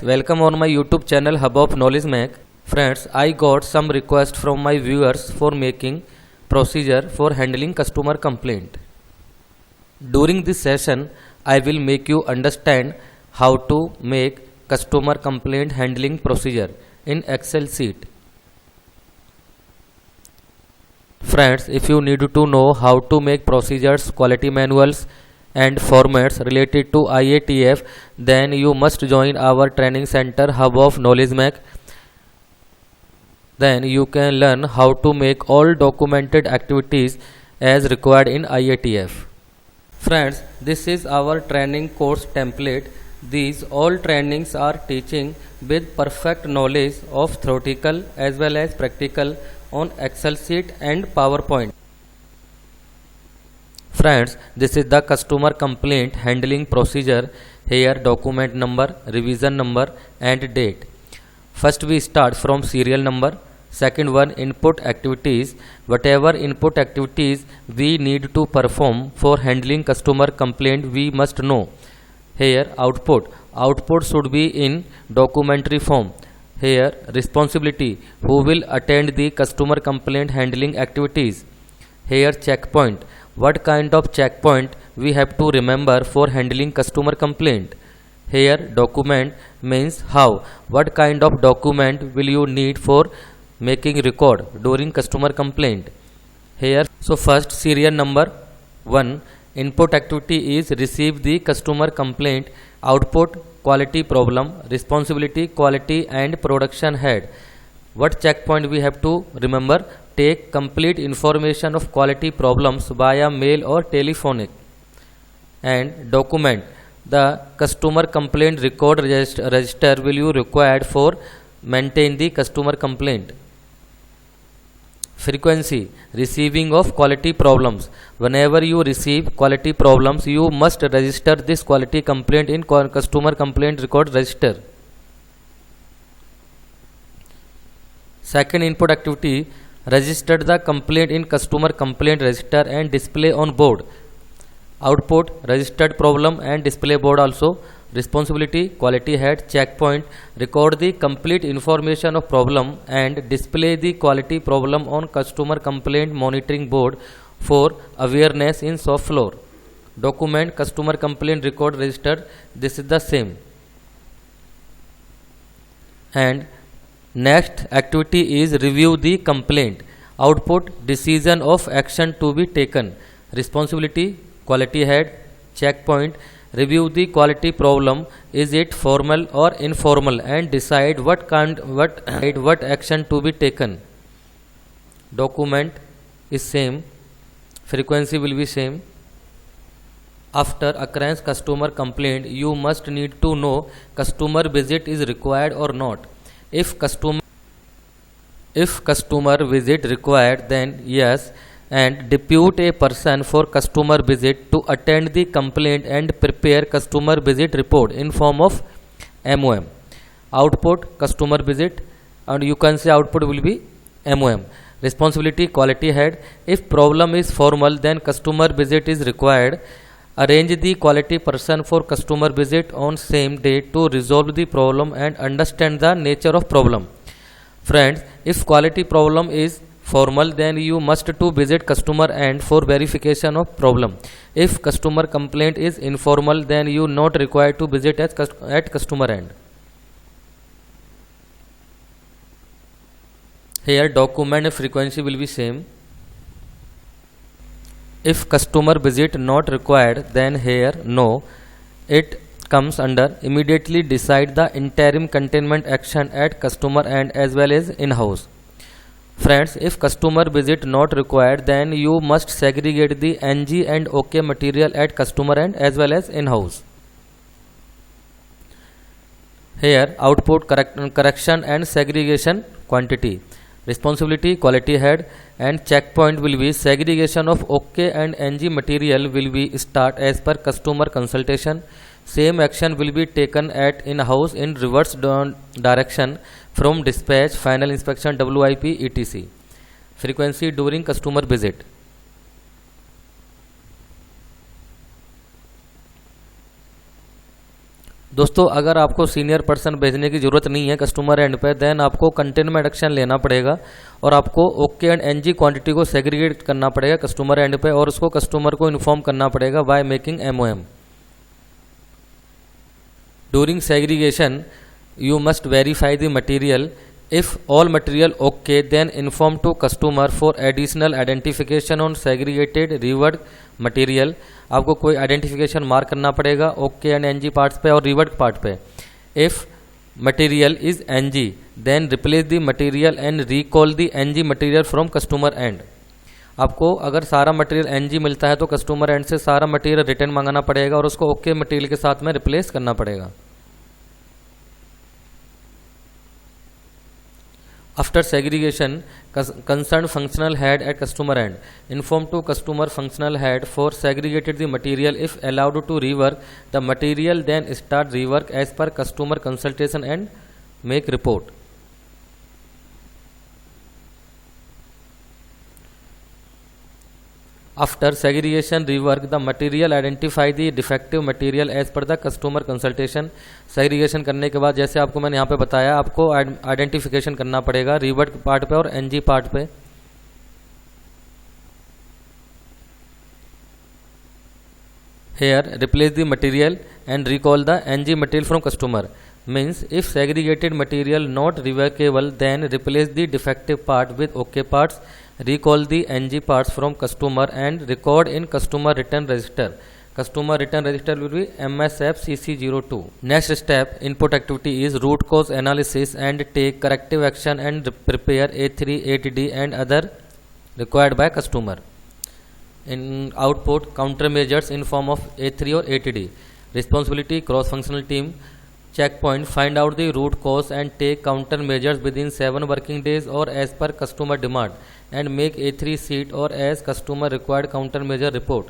Welcome on my YouTube channel Hub of Knowledge Mac. Friends, I got some request from my viewers for making procedure for handling customer complaint. During this session, I will make you understand how to make customer complaint handling procedure in Excel sheet. Friends, if you need to know how to make procedures, quality manuals and formats related to IATF, then you must join our training center Hub of Knowledge Mac. Then you can learn how to make all documented activities as required in IATF. Friends, this is our training course template. These all trainings are teaching with perfect knowledge of theoretical as well as practical on Excel sheet and PowerPoint. Friends, this is the customer complaint handling procedure. Here document number, revision number and date. First we start from serial number. Second one, input activities. Whatever input activities we need to perform for handling customer complaint, we must know. Here output should be in documentary form. Here responsibility, who will attend the customer complaint handling activities. Here checkpoint, what kind of checkpoint we have to remember for handling customer complaint. Here document means how, what kind of document will you need for making record during customer complaint. Here, so first serial number 1, input activity is receive the customer complaint. Output, quality problem. Responsibility, quality and production head. What checkpoint we have to remember? Take complete information of quality problems via mail or telephonic. And document, the customer complaint record register will you required for maintain the customer complaint. Frequency, receiving of quality problems. Whenever you receive quality problems, you must register this quality complaint in customer complaint record register. Second input activity, register the complaint in customer complaint register and display on board. Output, registered problem and display board also. Responsibility, quality head. Checkpoint, record the complete information of problem and display the quality problem on customer complaint monitoring board for awareness in shop floor. Document, customer complaint record register. This is the same. And next activity is review the complaint. Output, decision of action to be taken. Responsibility, quality head. Checkpoint, review the quality problem. Is it formal or informal and decide what action to be taken. Document is same. Frequency will be same. After occurrence customer complaint, you must need to know customer visit is required or not. If customer visit required, then yes, and depute a person for customer visit to attend the complaint and prepare customer visit report in form of MOM. Output, customer visit, and you can say output will be MOM. Responsibility, quality head. If problem is formal, then customer visit is required. Arrange the quality person for customer visit on same day to resolve the problem and understand the nature of problem. Friends, if quality problem is formal, then you must to visit customer end for verification of problem. If customer complaint is informal, then you not required to visit at customer end. Here document frequency will be same. If customer visit not required, then here no, it comes under immediately decide the interim containment action at customer end as well as in-house. Friends, if customer visit not required, then you must segregate the NG and OK material at customer end as well as in-house. Here output, correction and segregation quantity. Responsibility, quality head, and checkpoint will be segregation of OK and NG material will be start as per customer consultation. Same action will be taken at in-house in reverse direction from dispatch, final inspection, WIP, etc. Frequency during customer visit. दोस्तों अगर आपको senior person भेजने की ज़रूरत नहीं है customer and पे, then आपको कंटेनमेंट एक्शन लेना पड़ेगा और आपको ओके एंड एनजी क्वांटिटी को सेग्रीगेट करना पड़ेगा कस्टमर एंड पे और उसको कस्टमर को इन्फॉर्म करना पड़ेगा by making MOM. During segregation you must verify the material. If all material okay, then inform to customer for additional identification on segregated rework material. आपको कोई आइडेंटिफिकेशन मार्क करना पड़ेगा ओके एंड एनजी पार्ट्स पे और rework part पे। If material is NG then replace the material and recall the NG material from customer end. आपको अगर सारा मटेरियल एनजी मिलता है तो कस्टमर एंड से सारा मटेरियल रिटर्न मंगाना पड़ेगा और उसको ओके मटेरियल के साथ में रिप्लेस करना पड़ेगा। After segregation, concerned functional head at customer end inform to customer functional head for segregated the material. If allowed to rework the material, then start rework as per customer consultation and make report. After segregation rework the material, identify the defective material as per the customer consultation. Segregation करने के बाद जैसे आपको मैंने यहाँ पे बताया आपको आइडेंटिफिकेशन करना पड़ेगा रिवर्क पार्ट पे और एनजी पार्ट पे। Here replace the material and recall the NG material from customer. Means if segregated material not reworkable, then replace the defective part with OK parts. Recall the NG parts from customer and record in customer return register. Customer return register will be MSF CC02. Next step input activity is root cause analysis and take corrective action and prepare A3, 8D and other required by customer. In output countermeasures in form of A3 or 8D. Responsibility cross functional team. Checkpoint find out the root cause and take countermeasures within 7 working days or as per customer demand and make A3 sheet or as customer required countermeasure report.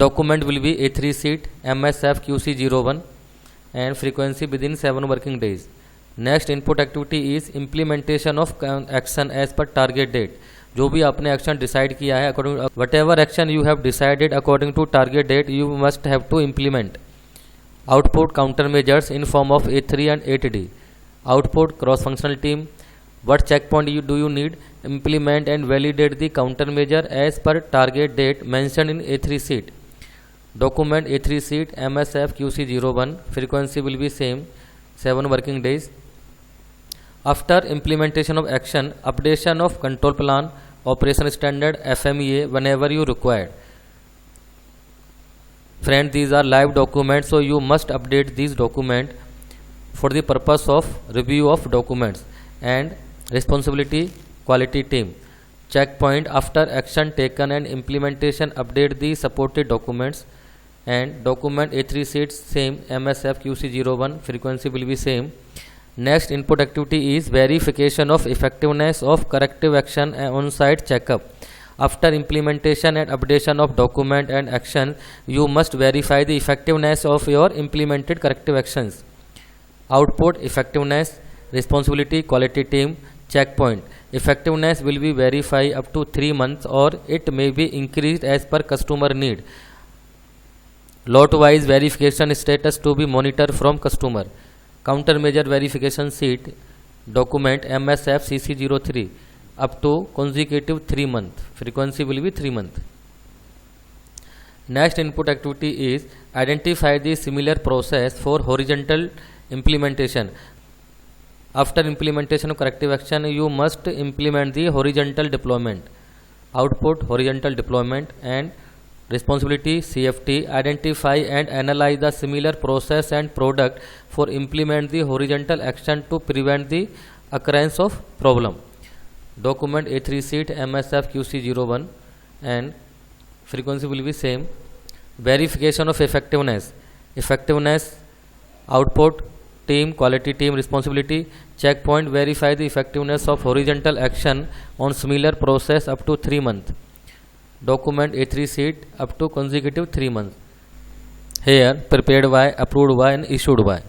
Document will be A3 sheet MSF QC01 and frequency within 7 working days. Next input activity is implementation of action as per target date. जो भी आपने action decide किया है according whatever action you have decided according to target date you must have to implement. Output countermeasures in form of A3 and 8D. Output cross functional team. What checkpoint do you need? Implement and validate the countermeasure as per target date mentioned in A3 sheet. Document A3 sheet MSF QC01. Frequency will be same 7 working days. After implementation of action, updation of control plan, operation standard FMEA whenever you required. Friend, these are live documents, so you must update these documents for the purpose of review of documents. And responsibility quality team. Checkpoint after action taken and implementation update the supported documents. And document A3 sheet same MSF QC01. Frequency will be same. Next input activity is verification of effectiveness of corrective action and on-site checkup. After implementation and updation of document and action, you must verify the effectiveness of your implemented corrective actions. Output effectiveness. Responsibility quality team. Checkpoint effectiveness will be verified up to 3 months or it may be increased as per customer need. Lot wise verification status to be monitored from customer. Countermeasure verification sheet document MSF CC03 up to consecutive 3 months. Frequency will be 3 months. Next input activity is identify the similar process for horizontal implementation. After implementation of corrective action, you must implement the horizontal deployment. Output horizontal deployment. And responsibility CFT identify and analyze the similar process and product for implement the horizontal action to prevent the occurrence of problem. Document A3 sheet MSF QC01 and frequency will be same. Verification of effectiveness. Output team quality team responsibility. Checkpoint verify the effectiveness of horizontal action on similar process up to 3 months. Document A3 sheet up to consecutive 3 months. Here prepared by, approved by and issued by.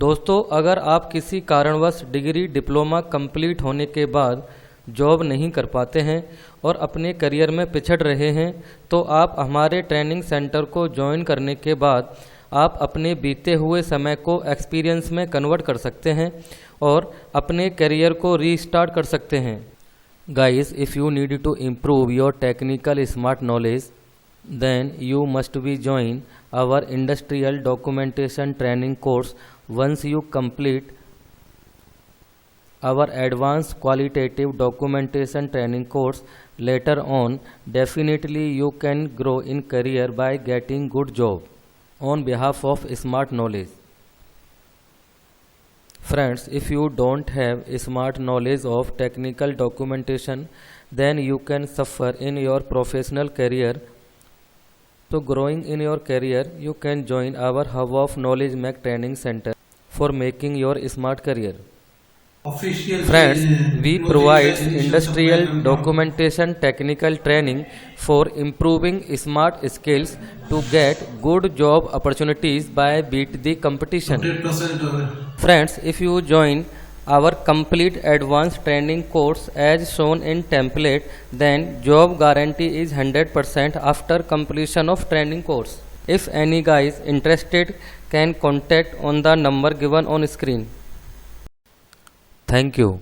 दोस्तों अगर आप किसी कारणवश degree diploma complete होने के बाद job नहीं कर पाते हैं और अपने करियर में पिछड़ रहे हैं, तो आप हमारे ट्रेनिंग सेंटर को ज्वाइन करने के बाद आप अपने बीते हुए समय को एक्सपीरियंस में कन्वर्ट कर सकते हैं और अपने करियर को रीस्टार्ट कर सकते हैं। Guys, if you need to improve your technical smart knowledge, then you must be join our industrial documentation training course. Once you complete our advanced qualitative documentation training course, later on definitely you can grow in career by getting good job on behalf of smart knowledge. Friends, if you don't have smart knowledge of technical documentation, then you can suffer in your professional career. So growing in your career, you can join our Hub of Knowledge Mac Training Center for making your smart career. Friends, we provide industrial documentation technical training for improving smart skills to get good job opportunities by beat the competition. Friends, if you join our complete advanced training course as shown in template, then job guarantee is 100% after completion of training course. If any guys interested, can contact on the number given on screen. Thank you.